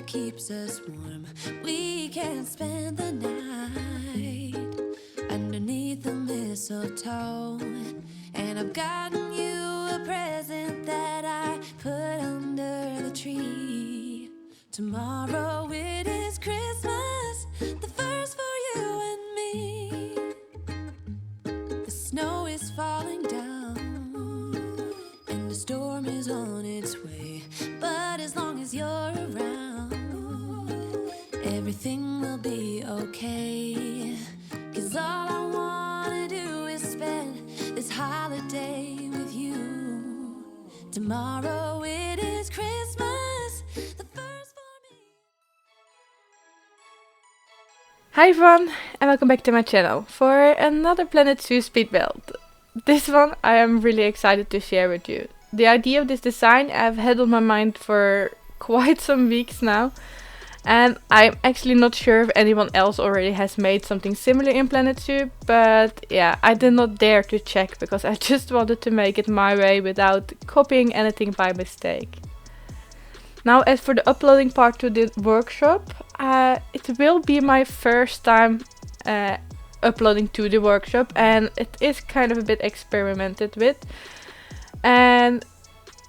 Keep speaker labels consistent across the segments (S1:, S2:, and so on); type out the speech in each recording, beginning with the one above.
S1: keeps us warm. We can spend the night underneath the mistletoe. And I've gotten you a present that I put under the tree. Tomorrow it is Christmas, the first for you and me. The snow is falling down and the storm is on its way. But as long as you're around, everything will be okay. 'Cause all I wanna do is spend this holiday with you. Tomorrow it is Christmas, the first for me.
S2: Hi everyone, and welcome back to my channel for another Planet Zoo speed build. This one I am really excited to share with you. The idea of this design I've had on my mind for quite some weeks now, and I'm actually not sure if anyone else already has made something similar in Planet Zoo, but yeah, I did not dare to check because I just wanted to make it my way without copying anything by mistake. Now, as for the uploading part to the workshop, it will be my first time uploading to the workshop, and it is kind of a bit experimented with. And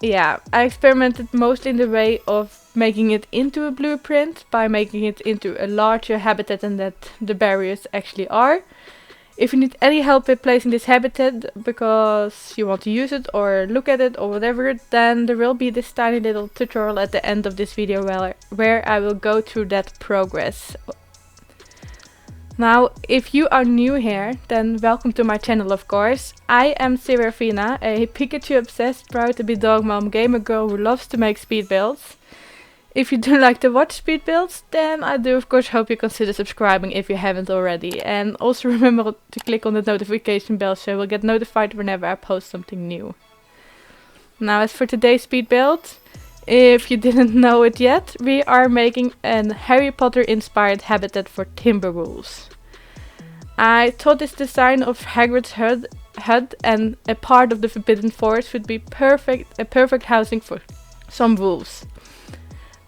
S2: yeah, I experimented mostly in the way of making it into a blueprint by making it into a larger habitat than that the barriers actually are. If you need any help with placing this habitat because you want to use it or look at it or whatever, then there will be this tiny little tutorial at the end of this video where I will go through that progress. Now, if you are new here, then welcome to my channel, of course. I am Serefina, a Pikachu obsessed, proud to be dog mom gamer girl who loves to make speed builds. If you do like to watch speed builds, then I do of course hope you consider subscribing if you haven't already. And also remember to click on the notification bell so you will get notified whenever I post something new. Now, as for today's speed build, if you didn't know it yet, we are making a Harry Potter inspired habitat for timber wolves. I thought this design of Hagrid's hut and a part of the Forbidden Forest would be a perfect housing for some wolves.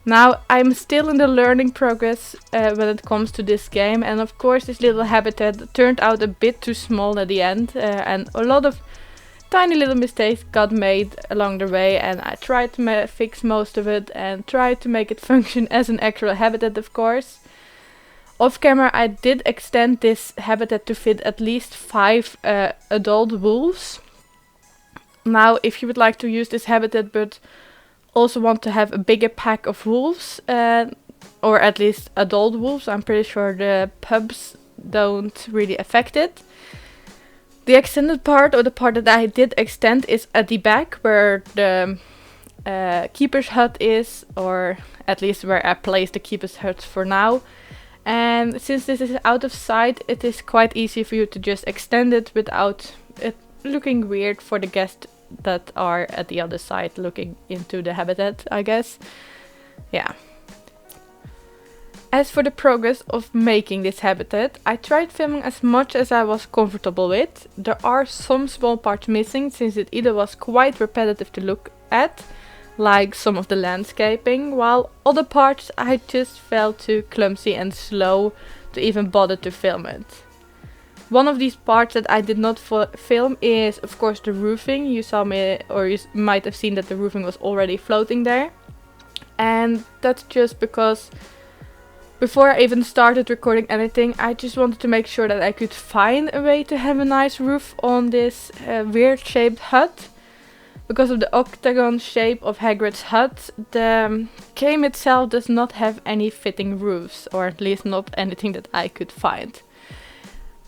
S2: Now, I'm still in the learning progress when it comes to this game, and of course this little habitat turned out a bit too small at the end, and a lot of tiny little mistakes got made along the way, and I tried to fix most of it and tried to make it function as an actual habitat, of course. Off camera I did extend this habitat to fit at least 5 adult wolves. Now, if you would like to use this habitat but also want to have a bigger pack of wolves, or at least adult wolves, I'm pretty sure the pups don't really affect it. The extended part, or the part that I did extend, is at the back where the keeper's hut is, or at least where I placed the keeper's hut for now. And since this is out of sight, it is quite easy for you to just extend it without it looking weird for the guests that are at the other side looking into the habitat, I guess. Yeah. As for the progress of making this habitat, I tried filming as much as I was comfortable with. There are some small parts missing since it either was quite repetitive to look at, like some of the landscaping, while other parts I just felt too clumsy and slow to even bother to film it. One of these parts that I did not film is of course the roofing. You saw me, or you might have seen that the roofing was already floating there. And that's just because before I even started recording anything, I just wanted to make sure that I could find a way to have a nice roof on this weird shaped hut. Because of the octagon shape of Hagrid's hut, the game itself does not have any fitting roofs, or at least not anything that I could find.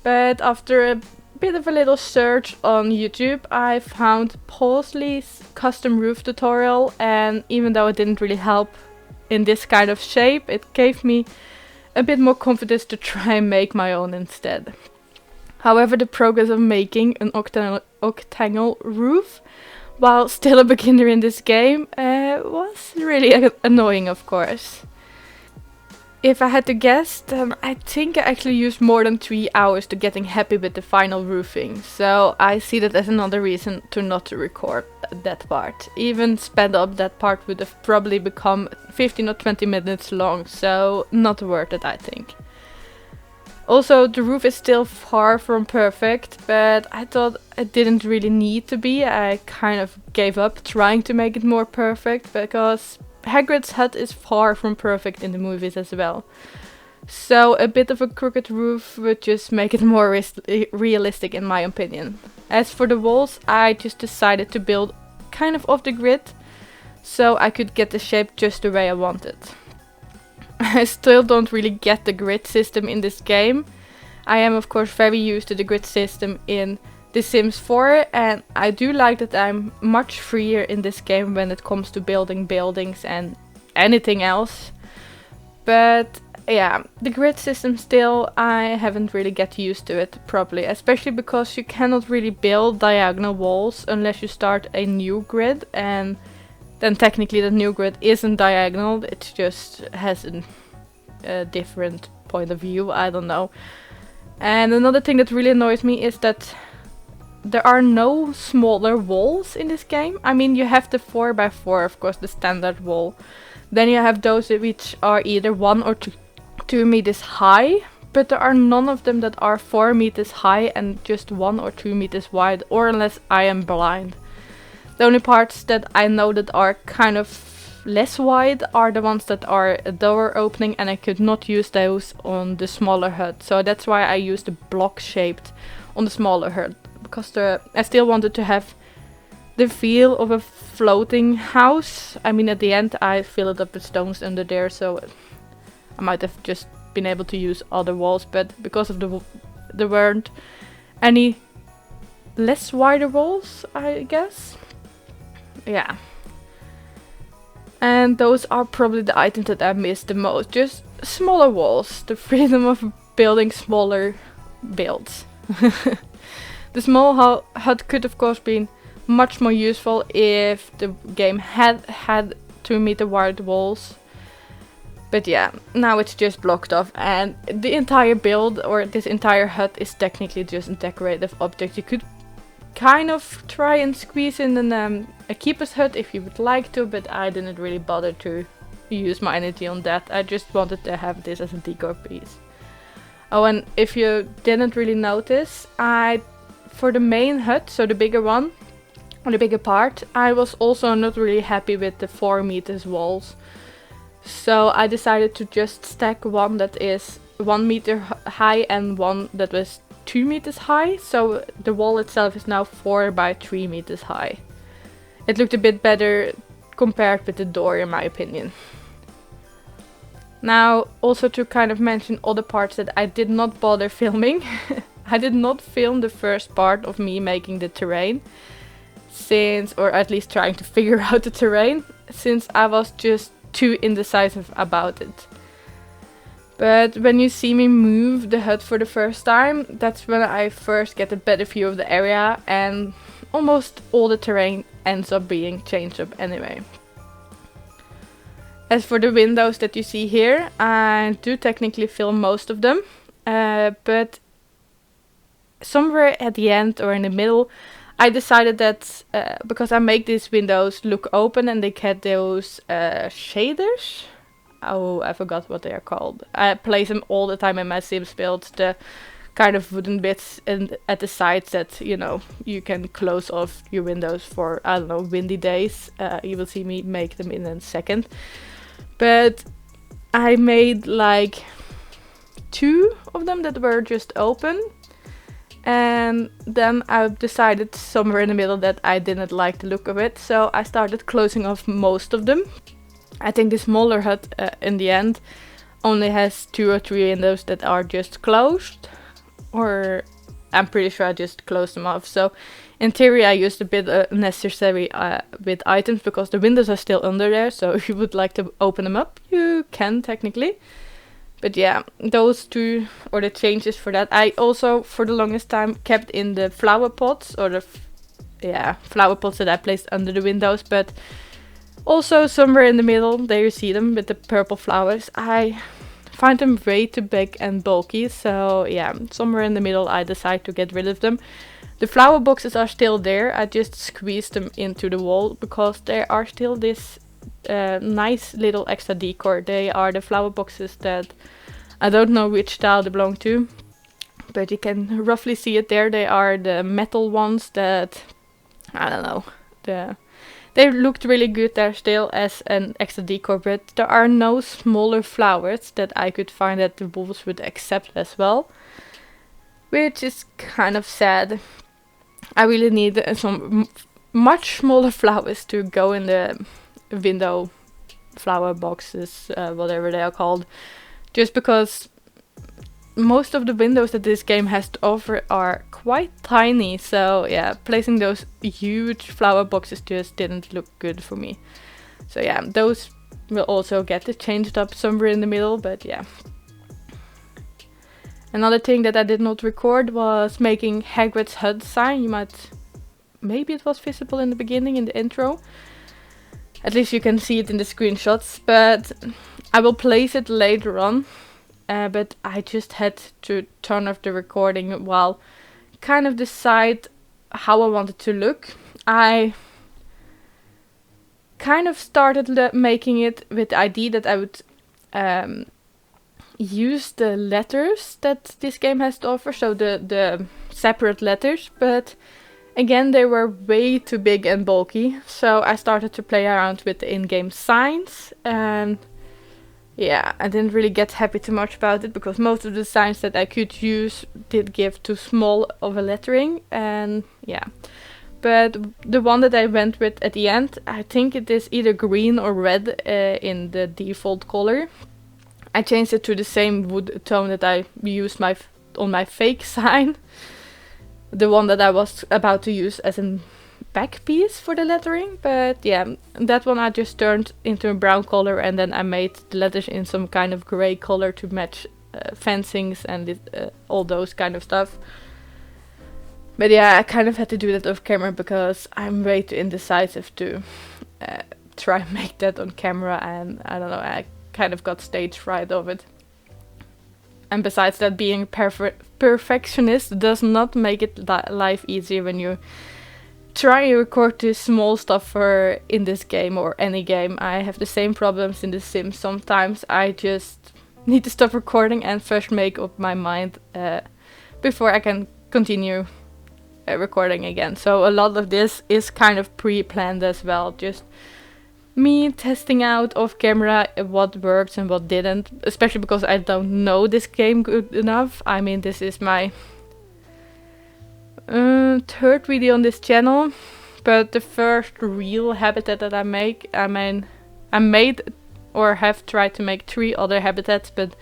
S2: But after a bit of a little search on YouTube, I found Pausley's custom roof tutorial, and even though it didn't really help in this kind of shape, it gave me a bit more confidence to try and make my own instead. However, the progress of making an octagonal roof while still a beginner in this game was really annoying, of course. If I had to guess, then I think I actually used more than 3 hours to getting happy with the final roofing. So I see that as another reason to not to record that part. Even sped up, that part would have probably become 15 or 20 minutes long, so not worth it, I think. Also, the roof is still far from perfect, but I thought it didn't really need to be. I kind of gave up trying to make it more perfect, because Hagrid's hut is far from perfect in the movies as well. So a bit of a crooked roof would just make it more realistic in my opinion. As for the walls, I just decided to build kind of off the grid, so I could get the shape just the way I wanted. I still don't really get the grid system in this game. I am of course very used to the grid system in The Sims 4, and I do like that I'm much freer in this game when it comes to building buildings and anything else. But yeah, the grid system still, I haven't really get used to it properly, especially because you cannot really build diagonal walls unless you start a new grid, and then technically the new grid isn't diagonal, it just has a different point of view, I don't know. And another thing that really annoys me is that there are no smaller walls in this game. I mean, you have the 4x4, of course, the standard wall. Then you have those which are either 1 or 2 meters high, but there are none of them that are 4 meters high and just 1 or 2 meters wide, or unless I am blind. The only parts that I know that are kind of less wide are the ones that are a door opening, and I could not use those on the smaller hut. So that's why I used the block shaped on the smaller hut, because I still wanted to have the feel of a floating house. I mean, at the end I fill it up with stones under there, so I might have just been able to use other walls, but because of there weren't any less wider walls, I guess. Yeah. And those are probably the items that I missed the most. Just smaller walls. The freedom of building smaller builds. The small hut could of course been much more useful if the game had 2 meter wide walls. But yeah, now it's just blocked off, and the entire build, or this entire hut, is technically just a decorative object. You could kind of try and squeeze in a keeper's hut if you would like to, but I didn't really bother to use my energy on that. I just wanted to have this as a decor piece. Oh, and if you didn't really notice, for the main hut, so the bigger one, or the bigger part, I was also not really happy with the 4 meters walls. So I decided to just stack one that is 1 meter high and one that was 2 meters high, so the wall itself is now 4 by 3 meters high. It looked a bit better compared with the door, in my opinion. Now, also to kind of mention other parts that I did not bother filming. I did not film the first part of me making the terrain, or at least trying to figure out the terrain, since I was just too indecisive about it. But when you see me move the hut for the first time, that's when I first get a better view of the area, and almost all the terrain ends up being changed up anyway. As for the windows that you see here, I do technically film most of them, but somewhere at the end or in the middle, I decided that because I make these windows look open and they get those shaders. Oh, I forgot what they are called. I place them all the time in my Sims builds, the kind of wooden bits at the sides that, you know, you can close off your windows for, I don't know, windy days. You will see me make them in a second. But I made like 2 of them that were just open. And then I decided somewhere in the middle that I didn't like the look of it, so I started closing off most of them. I think the smaller hut in the end only has 2 or 3 windows that are just closed, or I'm pretty sure I just closed them off. So in theory I used a bit unnecessary with items, because the windows are still under there, so if you would like to open them up, you can technically. But yeah, those 2 or the changes for that. I also for the longest time kept in the flower pots, or the flower pots that I placed under the windows, but also somewhere in the middle, there you see them with the purple flowers. I find them way too big and bulky, so yeah, somewhere in the middle I decide to get rid of them. The flower boxes are still there. I just squeezed them into the wall because there are still this nice little extra decor. They are the flower boxes that I don't know which style they belong to, but you can roughly see it there. They are the metal ones that, I don't know, they looked really good there still as an extra decor, but there are no smaller flowers that I could find that the wolves would accept as well, which is kind of sad. I really need some much smaller flowers to go in the window flower boxes, whatever they are called, just because most of the windows that this game has to offer are quite tiny, so yeah, placing those huge flower boxes just didn't look good for me. So yeah, those will also get changed up somewhere in the middle, but yeah. Another thing that I did not record was making Hagrid's hut sign. Maybe it was visible in the beginning in the intro. At least you can see it in the screenshots, but I will place it later on. But I just had to turn off the recording while kind of decide how I wanted to look. I kind of started making it with the idea that I would use the letters that this game has to offer, so the separate letters, but again they were way too big and bulky, so I started to play around with the in-game signs, and yeah, I didn't really get happy too much about it because most of the signs that I could use did give too small of a lettering, and yeah. But the one that I went with at the end, I think it is either green or red in the default color. I changed it to the same wood tone that I used on my fake sign. The one that I was about to use as a back piece for the lettering, but yeah, that one I just turned into a brown color, and then I made the letters in some kind of gray color to match fencings and all those kind of stuff. But yeah, I kind of had to do that off camera because I'm way too indecisive to try and make that on camera, and I don't know, I kind of got stage fright of it. And besides that, being perfectionist does not make it life easier when you try to record this small stuff for in this game or any game. I have the same problems in The Sims. Sometimes I just need to stop recording and first make up my mind before I can continue recording again. So a lot of this is kind of pre-planned as well. Just me testing out off camera what worked and what didn't, especially because I don't know this game good enough. I mean, this is my third video on this channel, but the first real habitat that I made or have tried to make 3 other habitats, but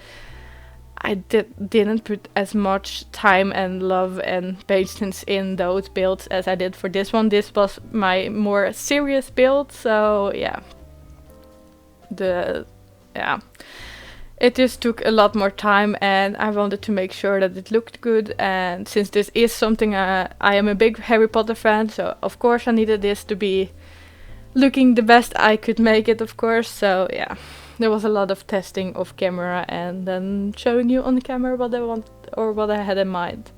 S2: I didn't put as much time and love and patience in those builds as I did for this one. This was my more serious build, so yeah. It just took a lot more time, and I wanted to make sure that it looked good, and since this is something I am a big Harry Potter fan, so of course I needed this to be looking the best I could make it, of course. So yeah, there was a lot of testing off camera and then showing you on the camera what I want or what I had in mind.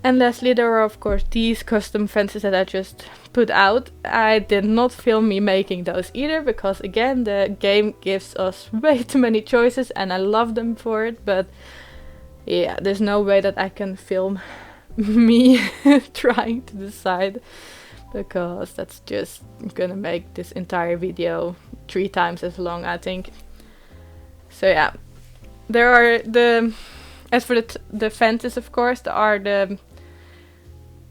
S2: And lastly, there are of course these custom fences that I just put out. I did not film me making those either, because again, the game gives us way too many choices and I love them for it, but yeah, there's no way that I can film me trying to decide, because that's just gonna make this entire video 3 times as long, I think. So yeah, there are as for the fences, of course, there are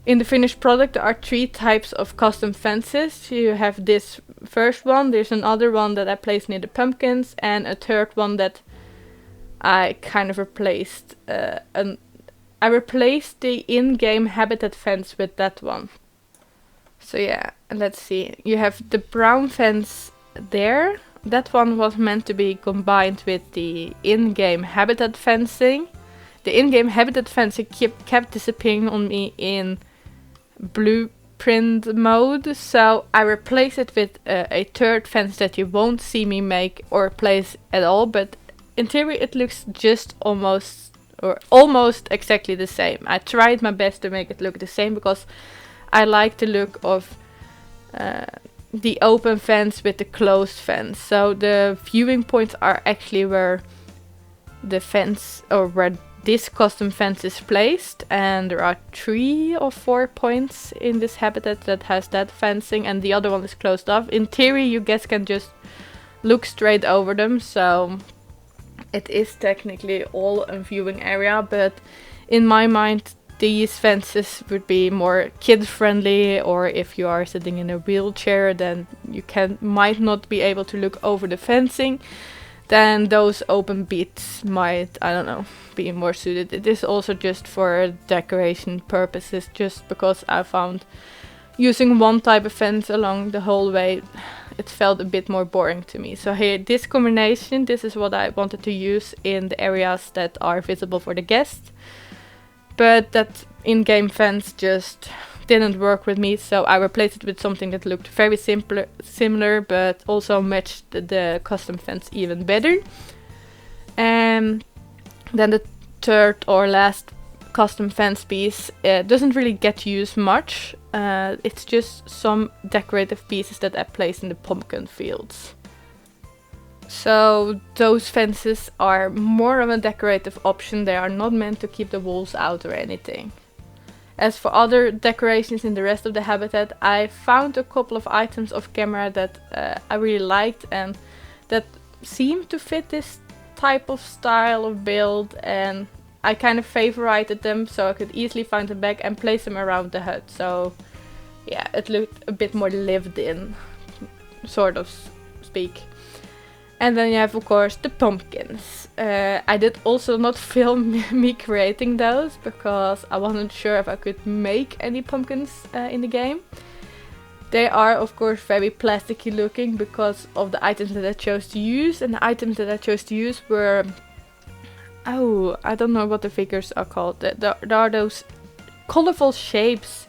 S2: in the finished product there are 3 types of custom fences. You have this first one, there's another one that I placed near the pumpkins, and a third one that I kind of replaced. I replaced the in-game habitat fence with that one. So yeah, let's see. You have the brown fence there. That one was meant to be combined with the in-game habitat fencing. The in-game habitat fencing kept disappearing on me in blueprint mode, so I replaced it with a third fence that you won't see me make or place at all, but in theory it looks just almost or almost exactly the same. I tried my best to make it look the same because I like the look of the open fence with the closed fence. So the viewing points are actually where the fence, or where this custom fence is placed, and there are 3 or 4 points in this habitat that has that fencing, and the other one is closed off. In theory, you guys can just look straight over them, so it is technically all a viewing area, but in my mind these fences would be more kid friendly, or if you are sitting in a wheelchair then you might not be able to look over the fencing. Then those open bits might, I don't know, be more suited. It is also just for decoration purposes, just because I found using one type of fence along the whole way, it felt a bit more boring to me. So here, this combination, this is what I wanted to use in the areas that are visible for the guests. But that in-game fence just didn't work with me, so I replaced it with something that looked very similar, but also matched the custom fence even better. And then the third or last custom fence piece doesn't really get used much. It's just some decorative pieces that I placed in the pumpkin fields. So those fences are more of a decorative option. They are not meant to keep the wolves out or anything. As for other decorations in the rest of the habitat, I found a couple of items off camera that I really liked and that seemed to fit this type of style of build, and I kind of favorited them so I could easily find them back and place them around the hut. So yeah, it looked a bit more lived in, sort of speak. And then you have, of course, the pumpkins. I did also not film me creating those because I wasn't sure if I could make any pumpkins in the game. They are, of course, very plasticky looking because of the items that I chose to use. And the items that I chose to use were... oh, I don't know what the figures are called. There are those colorful shapes.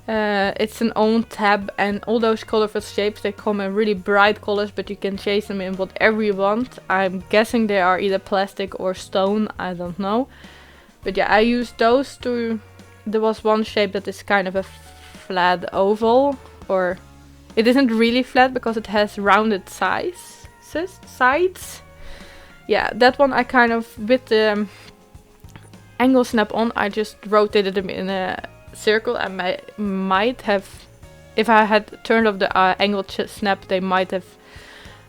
S2: It's an own tab, and all those colorful shapes, they come in really bright colors, but you can change them in whatever you want. I'm guessing they are either plastic or stone, I don't know. But yeah, I used those to... there was one shape that is kind of a flat oval, or it isn't really flat because it has rounded sides. Yeah, that one I kind of, with the angle snap on, I just rotated them in a circle. I might have, if I had turned off the angle snap, they might have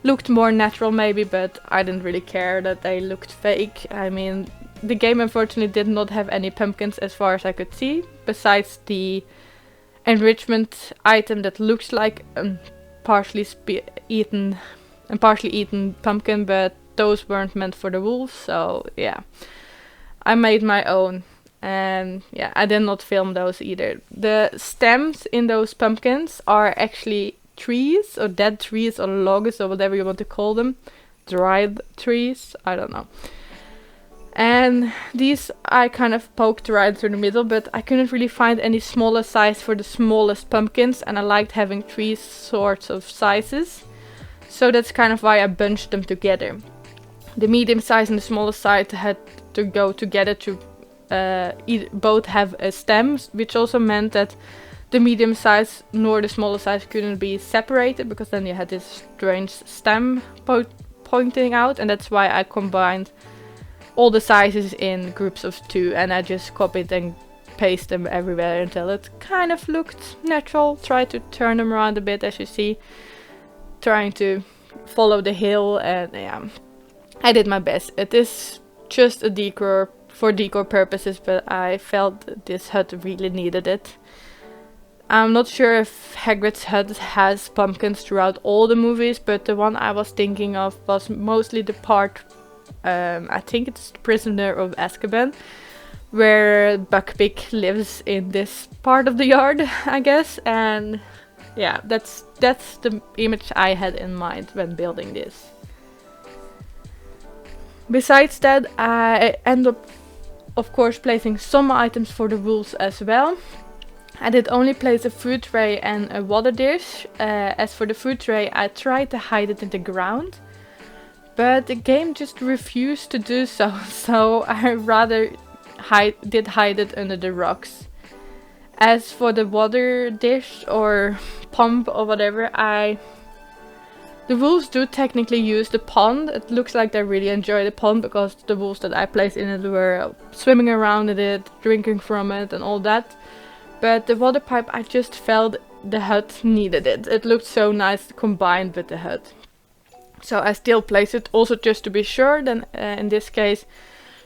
S2: looked more natural maybe, but I didn't really care that they looked fake. I mean, the game unfortunately did not have any pumpkins as far as I could see, besides the enrichment item that looks like a partially eaten pumpkin, but those weren't meant for the wolves, so yeah. I made my own. And yeah, I did not film those either. The stems in those pumpkins are actually trees, or dead trees, or logs, or whatever you want to call them. Dried trees, I don't know. And these I kind of poked right through the middle, but I couldn't really find any smaller size for the smallest pumpkins, and I liked having 3 sorts of sizes. So that's kind of why I bunched them together. The medium size and the smaller size had to go together to both have a stem, which also meant that the medium size nor the smaller size couldn't be separated, because then you had this strange stem pointing out, and that's why I combined all the sizes in groups of 2, and I just copied and pasted them everywhere until it kind of looked natural. Tried to turn them around a bit, as you see, trying to follow the hill, and yeah, I did my best. It is just a decor for decor purposes, but I felt this hut really needed it. I'm not sure if Hagrid's hut has pumpkins throughout all the movies, but the one I was thinking of was mostly the part, I think it's the Prisoner of Azkaban, where Buckbeak lives in this part of the yard, I guess. And yeah, that's the image I had in mind when building this. Besides that, I end up, of course, placing some items for the wolves as well. I did only place a food tray and a water dish. As for the food tray, I tried to hide it in the ground, but the game just refused to do so, so I rather hide it under the rocks. As for the water dish or pump or whatever, the wolves do technically use the pond. It looks like they really enjoy the pond because the wolves that I placed in it were swimming around in it, drinking from it and all that. But the water pipe, I just felt the hut needed it. It looked so nice combined with the hut. So I still place it, also just to be sure. Then in this case,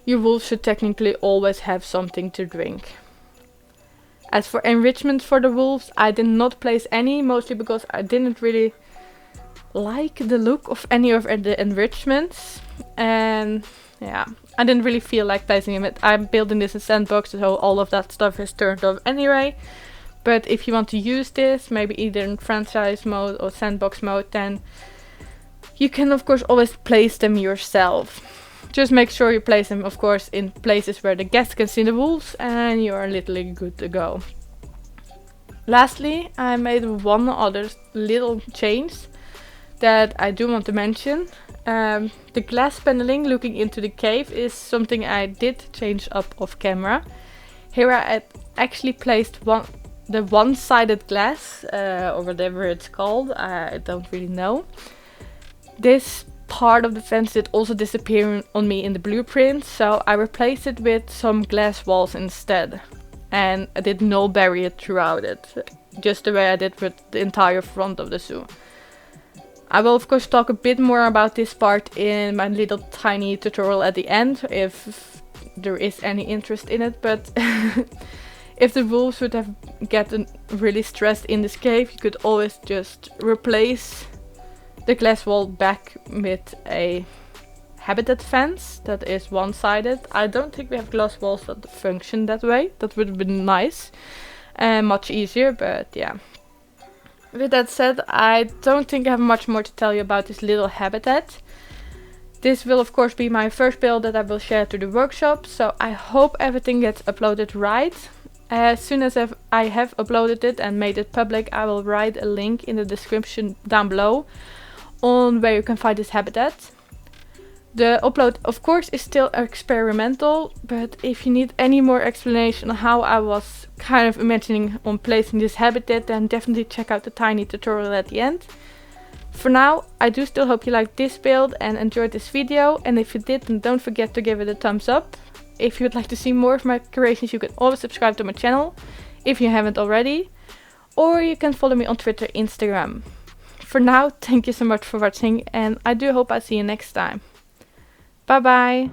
S2: your wolves should technically always have something to drink. As for enrichment for the wolves, I did not place any, mostly because I didn't really like the look of any of the enrichments. And yeah, I didn't really feel like placing them. I'm building this in sandbox, so all of that stuff is turned off anyway. But if you want to use this, maybe either in franchise mode or sandbox mode, then you can of course always place them yourself. Just make sure you place them, of course, in places where the guests can see the wolves, and you are literally good to go. Lastly, I made one other little change that I do want to mention. The glass paneling looking into the cave is something I did change up off camera. Here I actually placed the one-sided glass, or whatever it's called, I don't really know. This part of the fence did also disappear on me in the blueprint, so I replaced it with some glass walls instead. And I did no barrier throughout it, just the way I did with the entire front of the zoo. I will of course talk a bit more about this part in my little tiny tutorial at the end, if there is any interest in it, but if the wolves would have gotten really stressed in this cave, you could always just replace the glass wall back with a habitat fence that is one-sided. I don't think we have glass walls that function that way. That would have been nice and much easier, but yeah. With that said, I don't think I have much more to tell you about this little habitat. This will of course be my first build that I will share to the workshop, so I hope everything gets uploaded right. As soon as I have uploaded it and made it public, I will write a link in the description down below on where you can find this habitat. The upload of course is still experimental, but if you need any more explanation on how I was kind of imagining on placing this habitat, then definitely check out the tiny tutorial at the end. For now, I do still hope you liked this build and enjoyed this video, and if you did, then don't forget to give it a thumbs up. If you would like to see more of my creations, you can always subscribe to my channel if you haven't already, or you can follow me on Twitter, Instagram. For now, thank you so much for watching, and I do hope I see you next time. Bye bye!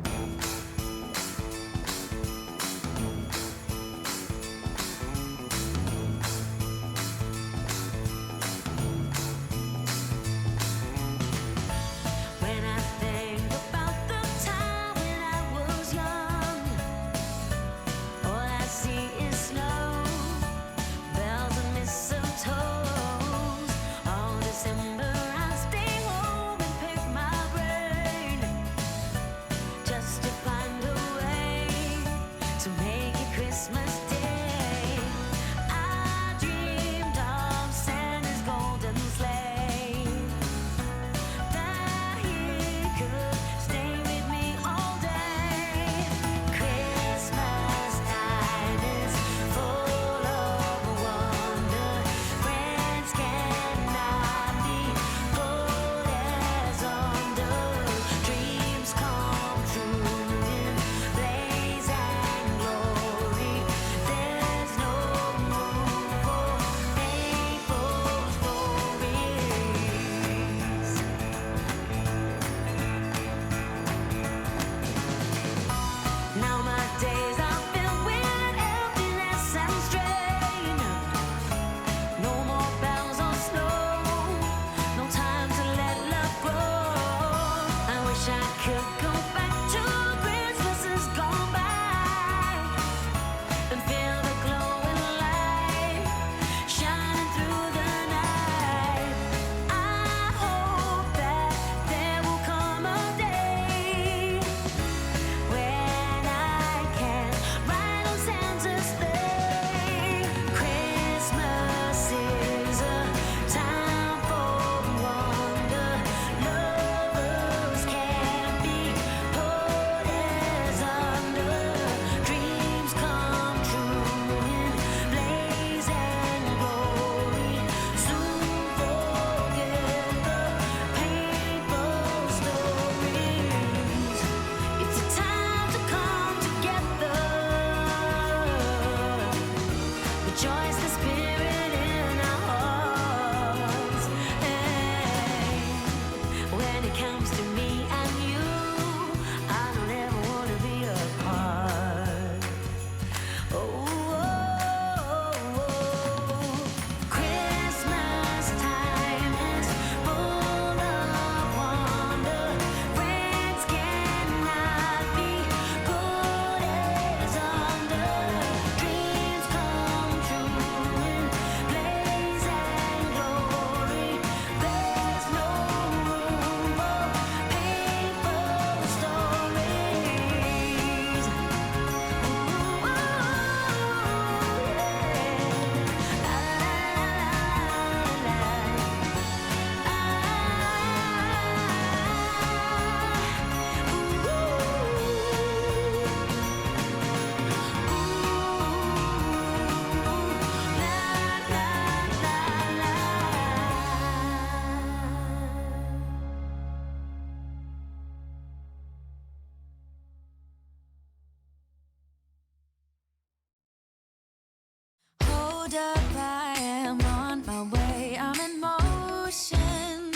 S1: hold up, I am on my way, I'm in motion.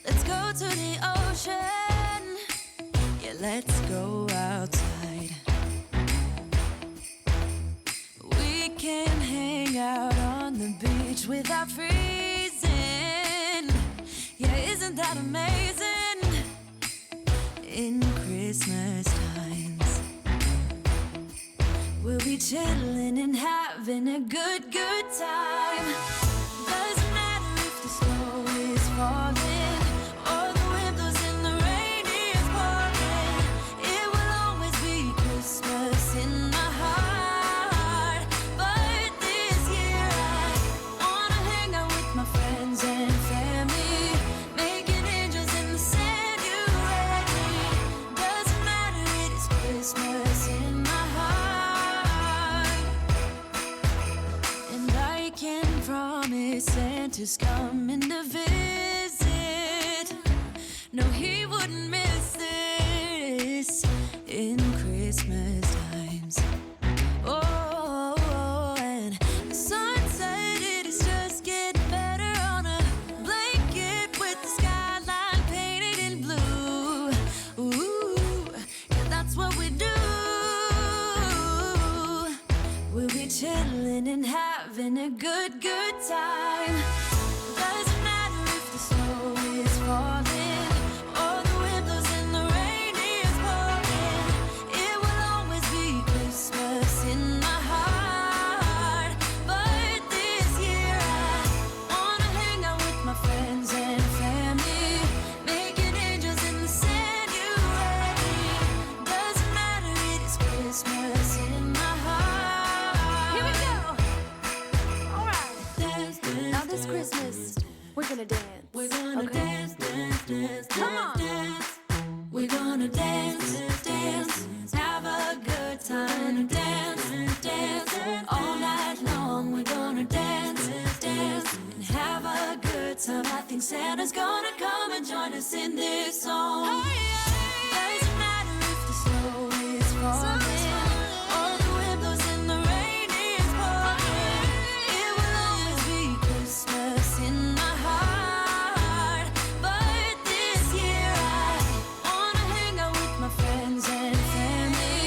S1: Let's go to the ocean. Yeah, let's go outside. We can hang out on the beach without freezing. Yeah, isn't that amazing? In Christmas times, we'll be chilling and having a good time. Doesn't matter if the snow is falling or the wind blows and the rain is pouring. It will always be Christmas in my heart. But this year I wanna hang out with my friends and family, making angels in the sand. You ready? Doesn't matter, it is Christmas in my heart. And I can promise Santa's coming to visit. No, he wouldn't miss this in Christmas times. Oh, and the sun said it is just getting better on a blanket with the skyline painted in blue. Ooh, yeah, that's what we do. We'll be chilling and having a good time. Doesn't matter if the snow is falling or the wind blows and the rain is pouring. It will always be Christmas in my heart. But this year I wanna hang out with my friends and family, making angels in the sand. You ready? Doesn't matter, it is Christmas in my heart. Here we go. All right. Dance, dance, now this Christmas, we're gonna dance. We're gonna dance, dance, dance, come on. Dance. We're gonna dance, dance, have a good time. Dance, dance, all night long. We're gonna dance, dance, and have a good time. I think Santa's gonna come and join us in this song. Doesn't matter if the snow is falling or the wind blows and the rain is pouring. It will always be Christmas in my heart. But this year I wanna hang out with my friends and family,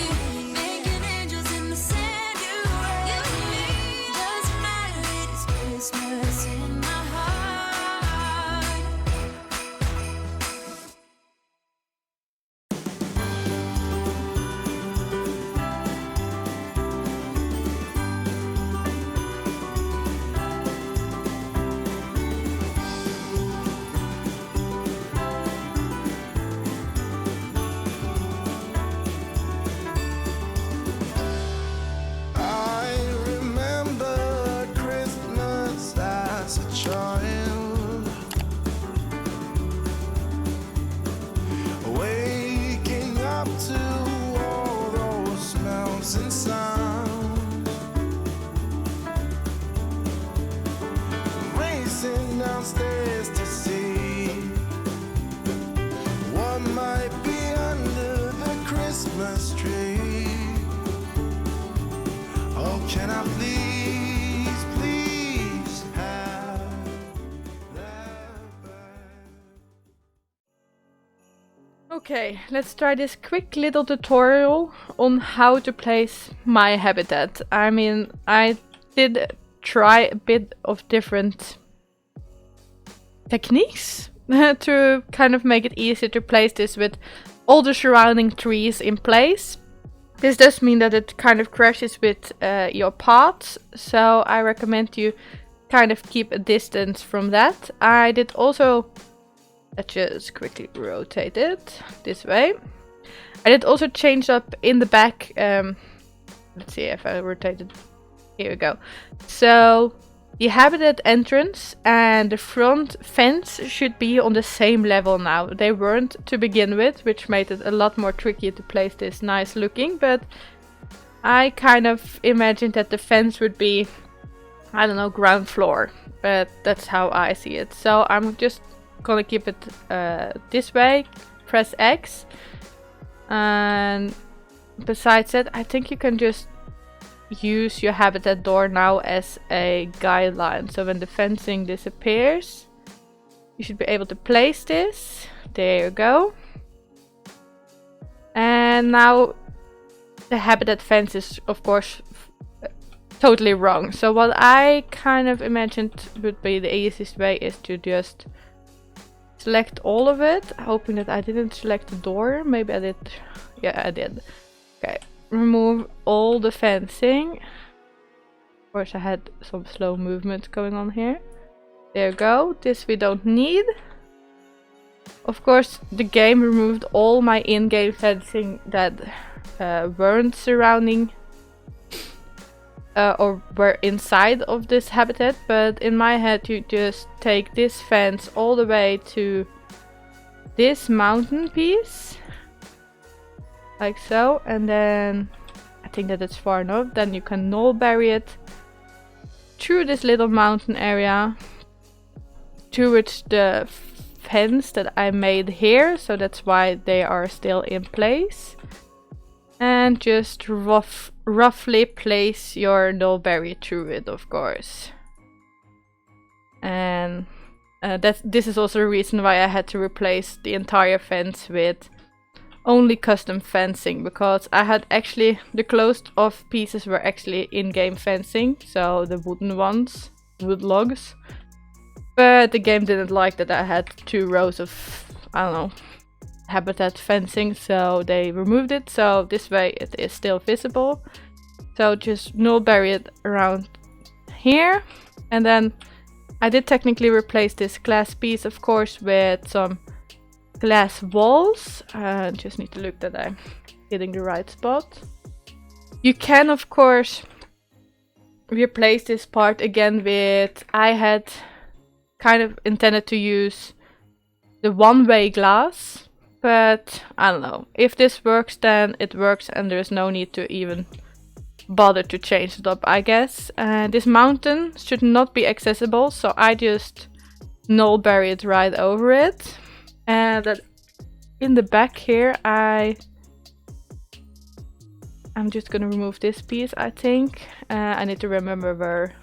S1: making angels in the sand. You ready? Doesn't matter, it is Christmas in my heart.
S3: I remember Christmas as a child, waking up to all those smells and sounds, racing downstairs to see what might be under the Christmas tree. Oh, can I please, please have that back?
S2: Okay, let's try this quick little tutorial on how to place my habitat. I mean, I did try a bit of different techniques to kind of make it easier to place this with all the surrounding trees in place. This does mean that it kind of crashes with your paths, so I recommend you kind of keep a distance from that. I did also, let's just quickly rotate it this way. I did also change up in the back, let's see if I rotate it, here we go. So the habitat entrance and the front fence should be on the same level now. They weren't to begin with, which made it a lot more tricky to place this nice looking, but I kind of imagined that the fence would be, I don't know, ground floor, but that's how I see it. So I'm just gonna keep it this way, press X, and besides that I think you can just use your habitat door now as a guideline. So when the fencing disappears, you should be able to place this. There you go. And now the habitat fence is of course totally wrong. So what I kind of imagined would be the easiest way is to just select all of it, hoping that I didn't select the door. Maybe I did. Yeah, I did. Okay, remove all the fencing. Of course I had some slow movement going on here. There you go. This we don't need. Of course the game removed all my in-game fencing that weren't surrounding or were inside of this habitat, but in my head you just take this fence all the way to this mountain piece, like so, and then I think that it's far enough. Then you can null bury it through this little mountain area towards the fence that I made here, so that's why they are still in place. And just roughly place your nullberry through it, of course. And this is also the reason why I had to replace the entire fence with only custom fencing, because I had actually the closed off pieces were actually in-game fencing, so the wooden ones, wood logs. But the game didn't like that I had 2 rows of, I don't know, habitat fencing, so they removed it. So this way it is still visible. So just null bury it around here. And then I did technically replace this glass piece, of course, with some glass walls. Just need to look that I'm hitting the right spot. You can, of course, replace this part again with, I had kind of intended to use the one-way glass. But I don't know, if this works then it works and there's no need to even bother to change it up, I guess. This mountain should not be accessible, so I just null bury it right over it. And that in the back here I'm just gonna remove this piece, I think. I need to remember where.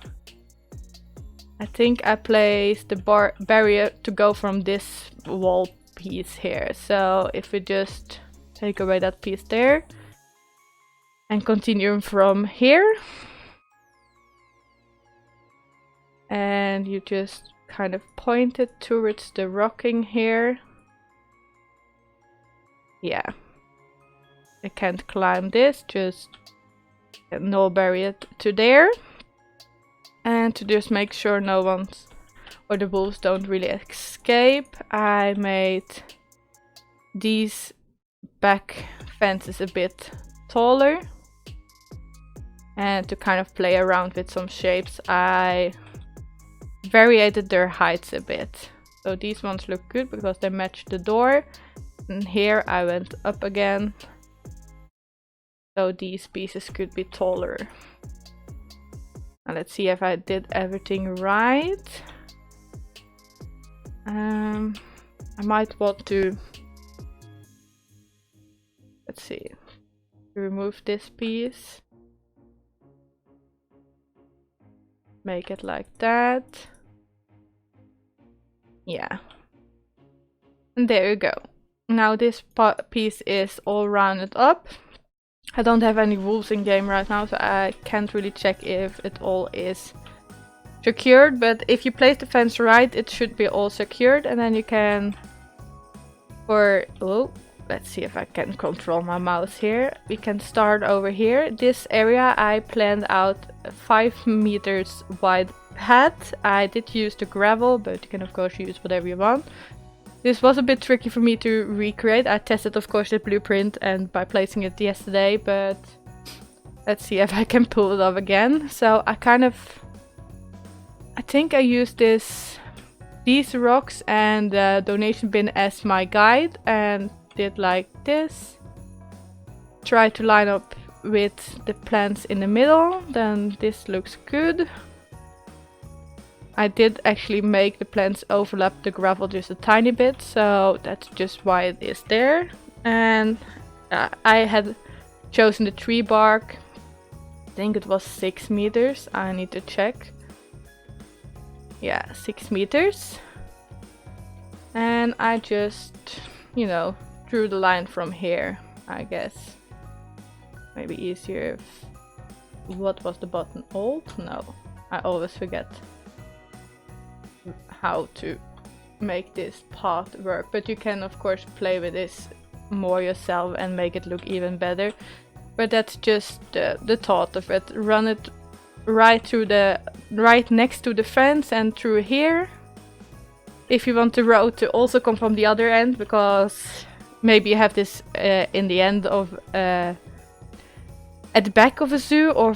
S2: I think I placed the barrier to go from this wall piece here. So if we just take away that piece there and continue from here, and you just kind of point it towards the rocking here. Yeah, I can't climb this, just null bury it to there. And to just make sure no one's or the wolves don't really escape, I made these back fences a bit taller. And to kind of play around with some shapes, I variated their heights a bit. So these ones look good because they match the door. And here I went up again. So these pieces could be taller. Now let's see if I did everything right. I might want to, let's see, remove this piece. Make it like that. Yeah. And there you go. Now this piece is all rounded up. I don't have any wolves in game right now, so I can't really check if it all is secured. But if you place the fence right, it should be all secured. And then you can, let's see if I can control my mouse here. We can start over here. This area I planned out a 5 meters wide path. I did use the gravel, but you can of course use whatever you want. This was a bit tricky for me to recreate. I tested, of course, the blueprint and by placing it yesterday, but let's see if I can pull it off again. So I think I used these rocks and the donation bin as my guide and did like this. Try to line up with the plants in the middle, then this looks good. I did actually make the plants overlap the gravel just a tiny bit, so that's just why it is there. And I had chosen the tree bark think it was 6 meters. I need to check. Yeah, 6 meters. And I just, you know, drew the line from here, I guess. Maybe easier if... What was the button? Alt? No. I always forget how to make this path work. But you can of course play with this more yourself and make it look even better. But that's just the thought of it. Run it right next to the fence and through here. If you want the road to also come from the other end, because maybe you have this in the end of at the back of a zoo, or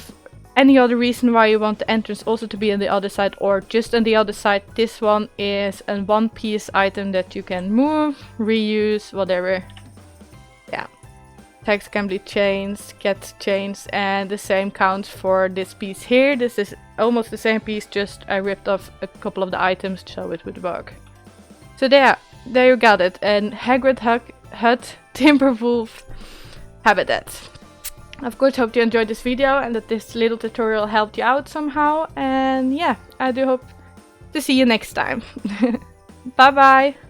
S2: any other reason why you want the entrance also to be on the other side, or just on the other side. This one is a one-piece item that you can move, reuse, whatever. Yeah. Text can be changed, get changed, and the same counts for this piece here. This is almost the same piece, just I ripped off a couple of the items so it would work. So there you got it. And Hagrid Hut Timberwolf Habitat. Of course, hope you enjoyed this video and that this little tutorial helped you out somehow. And yeah, I do hope to see you next time. Bye bye!